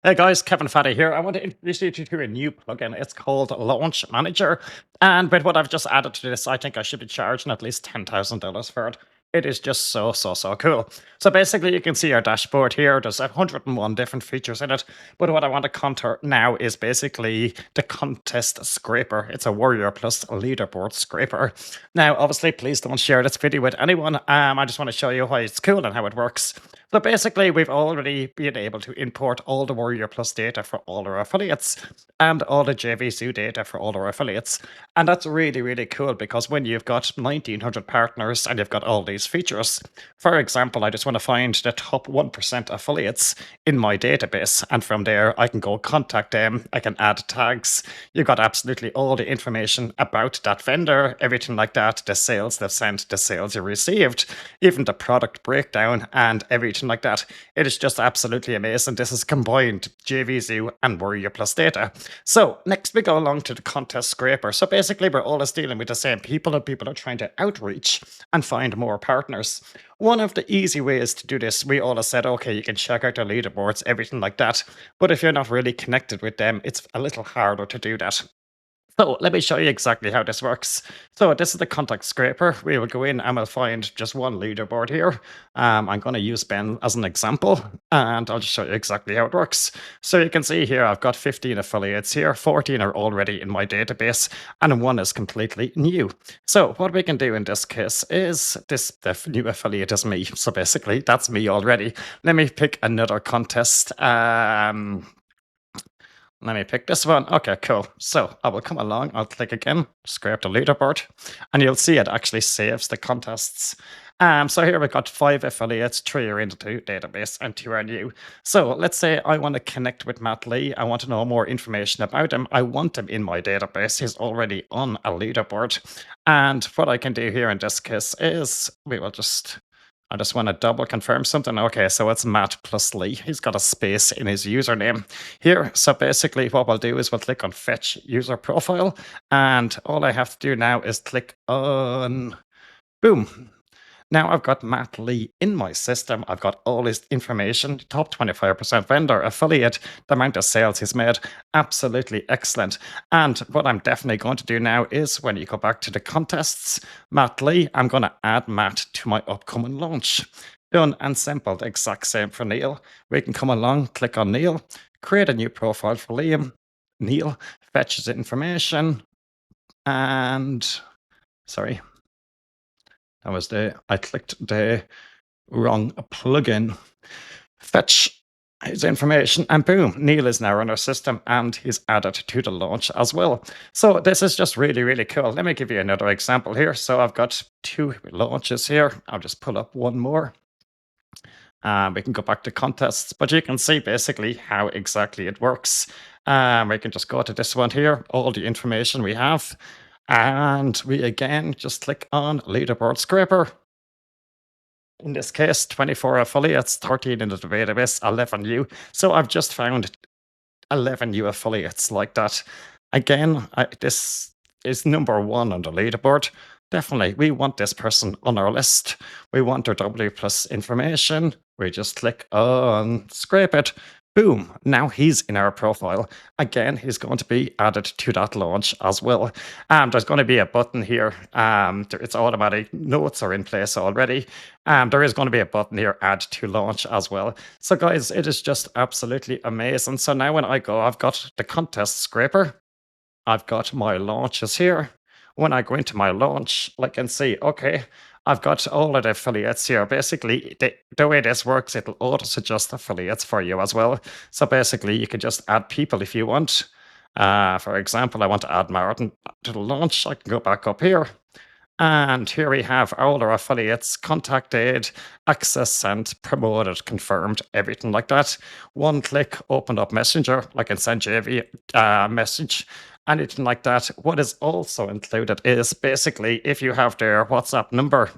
Hey guys, Kevin Fatty here. I want to introduce you to a new plugin. It's called Launch Manager. And with what I've just added to this, I think I should be charging at least $10,000 for it. It is just so cool. So basically, you can see our dashboard here. There's 101 different features in it. But what I want to counter now is basically the contest scraper. It's a WarriorPlus leaderboard scraper. Now, obviously, please don't share this video with anyone. I just want to show you why it's cool and how it works. So basically, we've already been able to import all the Warrior Plus data for all our affiliates and all the JVZoo data for all our affiliates. And that's really cool because when you've got 1900 partners and you've got all these features, for example, I just want to find the top 1% affiliates in my database. And from there, I can go contact them. I can add tags. You've got absolutely all the information about that vendor, everything like that, the sales they've sent, the sales you received, even the product breakdown and everything like that. It is just absolutely amazing. This is combined JVZoo and Warrior Plus data. So next we go along to the contest scraper. So basically we're always dealing with the same people and people are trying to outreach and find more partners. One of the easy ways to do this, we always said, okay, you can check out their leaderboards, everything like that. But if you're not really connected with them, it's a little harder to do that. So let me show you exactly how this works. So this is the contact scraper. We will go in and we'll find just one leaderboard here. I'm going to use Ben as an example, and I'll just show you exactly how it works. So you can see here, I've got 15 affiliates here. 14 are already in my database, and one is completely new. So what we can do in this case is the new affiliate is me. So basically, that's me already. Let me pick another contest. Let me pick this one. Okay, cool. So I will come along. I'll click again, scrape the leaderboard, and you'll see it actually saves the contests. So here we've got 5 affiliates, 3 are in the database, and 2 are new. So let's say I want to connect with Matt Lee. I want to know more information about him. I want him in my database. He's already on a leaderboard. And what I can do here in this case is I just want to double confirm something. Okay, so it's Matt plus Lee. He's got a space in his username here. So basically what we'll do is we'll click on fetch user profile. And all I have to do now is click on boom. Now I've got Matt Lee in my system. I've got all his information, top 25% vendor, affiliate, the amount of sales he's made. Absolutely excellent. And what I'm definitely going to do now is when you go back to the contests, Matt Lee, I'm going to add Matt to my upcoming launch. Done and simple. The exact same for Neil. We can come along, click on Neil, create a new profile for Liam. Neil fetches information and sorry, I clicked the wrong plugin. Fetch his information and boom, Neil is now in our system and he's added to the launch as well. So this is just really cool. Let me give you another example here. So I've got 2 launches here. I'll just pull up one more. We can go back to contests, but you can see basically how exactly it works. We can just go to this one here, all the information we have. And we again just click on leaderboard scraper. In this case, 24 affiliates, 13 in the database, 11 new. So I've just found 11 new affiliates like that. Again, this is number 1 on the leaderboard. Definitely, we want this person on our list. We want their W plus information. We just click on scrape it. Boom, now he's in our profile. Again, he's going to be added to that launch as well. There's going to be a button here. It's automatic. Notes are in place already. There is going to be a button here, add to launch as well. So guys, it is just absolutely amazing. So now when I go, I've got the contest scraper. I've got my launches here. When I go into my launch, I can see, okay, I've got all of the affiliates here. Basically, the way this works, it'll auto-suggest affiliates for you as well. So basically, you can just add people if you want. For example, I want to add Martin to the launch. I can go back up here. And here we have all our affiliates contacted, access sent, promoted, confirmed, everything like that. One click, open up Messenger. I can send you a message, anything like that. What is also included is basically if you have their WhatsApp number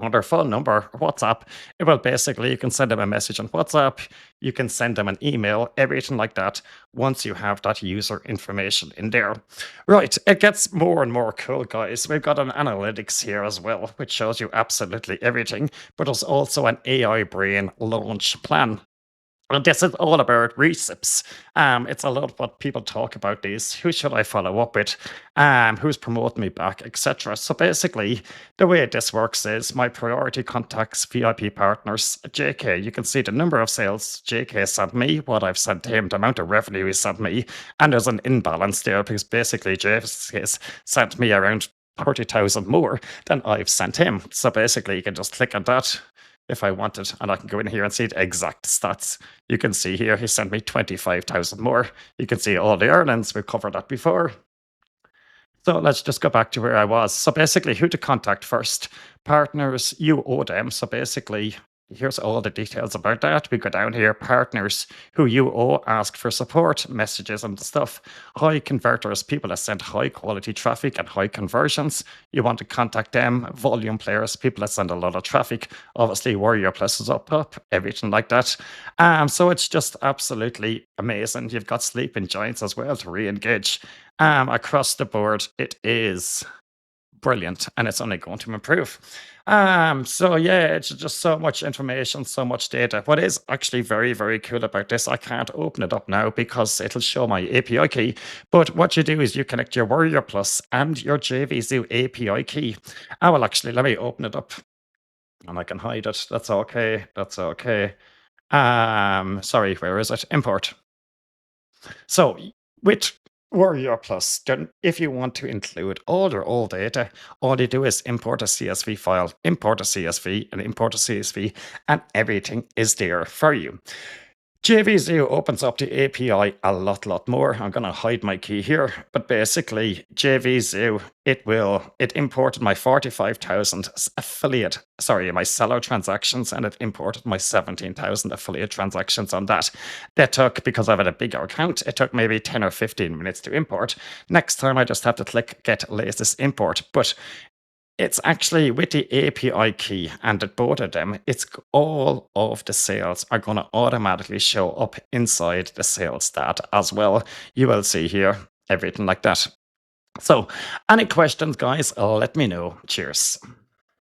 or their phone number, WhatsApp, it will basically, you can send them a message on WhatsApp, you can send them an email, everything like that, once you have that user information in there. Right, it gets more and more cool, guys. We've got an analytics here as well, which shows you absolutely everything, but there's also an AI brain launch plan. Well, this is all about receipts. It's a lot of what people talk about these. Who should I follow up with? Who's promoting me back, etc. So basically, the way this works is my priority contacts, VIP partners, JK. You can see the number of sales JK sent me, what I've sent him, the amount of revenue he sent me, and there's an imbalance there because basically JK sent me around 30,000 more than I've sent him. So basically, you can just click on that if I wanted, and I can go in here and see the exact stats. You can see here he sent me 25,000 more. You can see all the earnings. We've covered that before. So let's just go back to where I was. So basically, who to contact first? Partners, you owe them. So basically, here's all the details about that. We go down here, partners who you owe, ask for support, messages and stuff. High converters, people that send high quality traffic and high conversions. You want to contact them. Volume players, people that send a lot of traffic. Obviously, Warrior Plus is up, everything like that. So it's just absolutely amazing. You've got sleeping giants as well to re-engage. Across the board, it is brilliant and it's only going to improve. So yeah, it's just so much information, so much data. What is actually very, very cool about this, I can't open it up now because it'll show my API key. But what you do is you connect your Warrior Plus and your JVZoo API key. I will actually, let me open it up and I can hide it. That's okay. That's okay. Sorry, where is it? Import. So with Warrior Plus, then if you want to include all your old data, all you do is import a CSV file, import a CSV, and import a CSV, and everything is there for you. JVZoo opens up the API a lot more. I'm going to hide my key here, but basically JVZoo, it imported my 45,000 affiliate, sorry, my seller transactions, and it imported my 17,000 affiliate transactions on that. That took, because I've had a bigger account, it took maybe 10 or 15 minutes to import. Next time I just have to click get latest import, but it's actually with the API key and at both of them, all of the sales are going to automatically show up inside the sales data as well. You will see here everything like that. So, any questions, guys? Let me know. Cheers.